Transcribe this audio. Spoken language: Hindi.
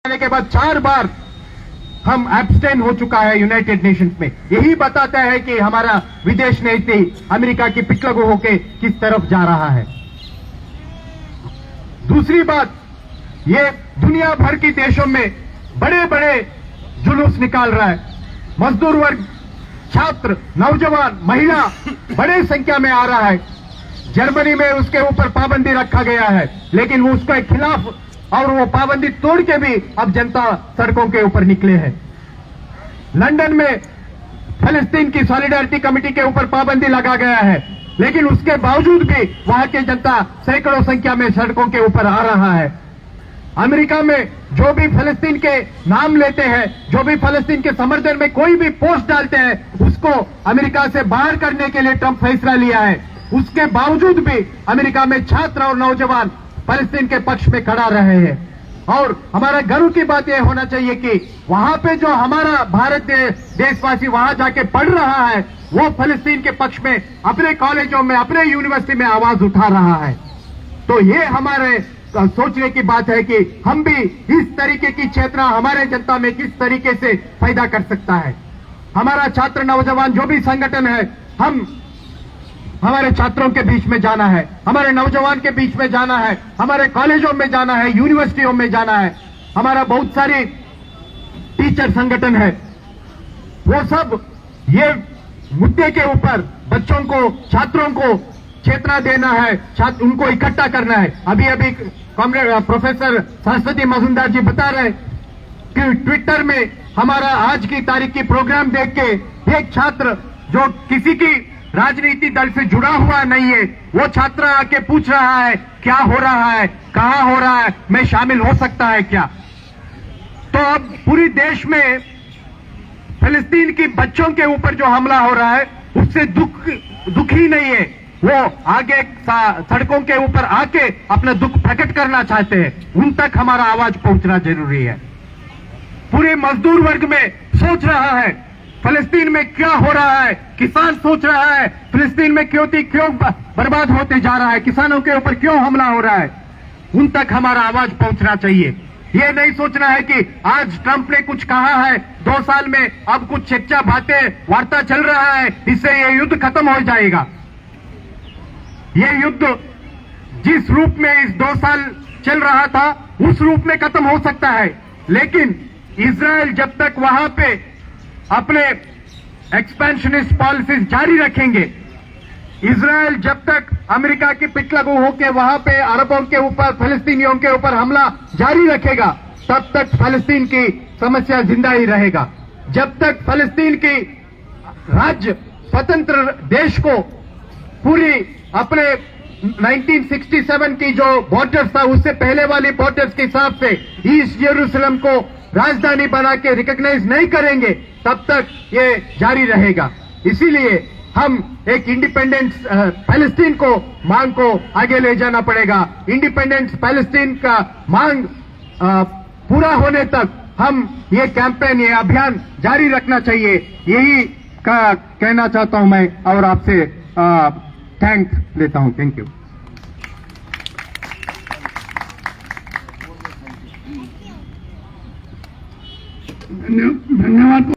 आने के बाद 4 बार हम एब्स्टेन हो चुका है यूनाइटेड नेशंस में। यही बताता है कि हमारा विदेश नीति अमेरिका की पिछलगू होके किस तरफ जा रहा है। दूसरी बात, ये दुनिया भर के देशों में बड़े बड़े जुलूस निकाल रहा है। मजदूर वर्ग, छात्र, नौजवान, महिला बड़े संख्या में आ रहा है। जर्मनी में उसके ऊपर पाबंदी रखा गया है, लेकिन वो उसके खिलाफ और वो पाबंदी तोड़ के भी अब जनता सड़कों के ऊपर निकले हैं। लंदन में फिलिस्तीन की सॉलिडारिटी कमेटी के ऊपर पाबंदी लगा गया है, लेकिन उसके बावजूद भी वहां की जनता सैकड़ों संख्या में सड़कों के ऊपर आ रहा है। अमेरिका में जो भी फिलिस्तीन के नाम लेते हैं, जो भी फिलिस्तीन के समर्थन में कोई भी पोस्ट डालते हैं, उसको अमेरिका से बाहर करने के लिए ट्रंप फैसला लिया है। उसके बावजूद भी अमेरिका में छात्र और नौजवान फिलिस्तीन के पक्ष में खड़ा रहे हैं। और हमारा गर्व की बात यह होना चाहिए कि वहां पे जो हमारा भारत देशवासी वहां जाके पढ़ रहा है, वो फिलिस्तीन के पक्ष में अपने कॉलेजों में, अपने यूनिवर्सिटी में आवाज उठा रहा है। तो ये हमारे सोचने की बात है कि हम भी इस तरीके की चेतना हमारे जनता में किस तरीके से पैदा कर सकता है। हमारा छात्र नौजवान जो भी संगठन है, हम हमारे छात्रों के बीच में जाना है, हमारे नौजवान के बीच में जाना है, हमारे कॉलेजों में जाना है, यूनिवर्सिटियों में जाना है। हमारा बहुत सारी टीचर संगठन है, वो सब ये मुद्दे के ऊपर बच्चों को, छात्रों को चेतना देना है, उनको इकट्ठा करना है। अभी अभी प्रोफेसर सरस्वती मजुमदार जी बता रहे कि ट्विटर में हमारा आज की तारीख की प्रोग्राम देख के एक छात्र जो किसी की राजनीति दल से जुड़ा हुआ नहीं है, वो छात्र आके पूछ रहा है क्या हो रहा है, कहां हो रहा है, मैं शामिल हो सकता है क्या। तो अब पूरी देश में फिलिस्तीन की बच्चों के ऊपर जो हमला हो रहा है, उससे दुख ही नहीं है। वो आगे सड़कों के ऊपर आके अपना दुख प्रकट करना चाहते हैं, उन तक हमारा आवाज पहुंचना जरूरी है। पूरे मजदूर वर्ग में सोच रहा है फिलिस्तीन में क्या हो रहा है, किसान सोच रहा है फिलिस्तीन में क्यों बर्बाद होते जा रहा है, किसानों के ऊपर क्यों हमला हो रहा है, उन तक हमारा आवाज पहुंचना चाहिए। ये नहीं सोचना है कि आज ट्रंप ने कुछ कहा है, 2 साल में अब कुछ चर्चा बातें वार्ता चल रहा है, इससे ये युद्ध खत्म हो जाएगा। ये युद्ध जिस रूप में इस 2 साल चल रहा था, उस रूप में खत्म हो सकता है, लेकिन इजराइल जब तक वहां पे अपने एक्सपेंशनिस्ट पॉलिसीज जारी रखेंगे, इजराइल जब तक अमेरिका की पिछलगू होकर वहां पे अरबों के ऊपर, फिलिस्तीनियों के ऊपर हमला जारी रखेगा, तब तक फिलिस्तीन की समस्या जिंदा ही रहेगा। जब तक फिलिस्तीन की राज्य स्वतंत्र देश को पूरी अपने 1967 की जो बॉर्डर्स था, उससे पहले वाली बॉर्डर्स के हिसाब से ईस्ट यरूशलेम को राजधानी बना के रिकॉग्नाइज नहीं करेंगे, तब तक ये जारी रहेगा। इसीलिए हम एक इंडिपेंडेंट पैलेस्टीन को मांग को आगे ले जाना पड़ेगा। इंडिपेंडेंट पैलेस्टीन का मांग पूरा होने तक हम ये कैंपेन, ये अभियान जारी रखना चाहिए। यही कहना चाहता हूं मैं, और आपसे थैंक लेता हूं। Thank you. धन्यवाद।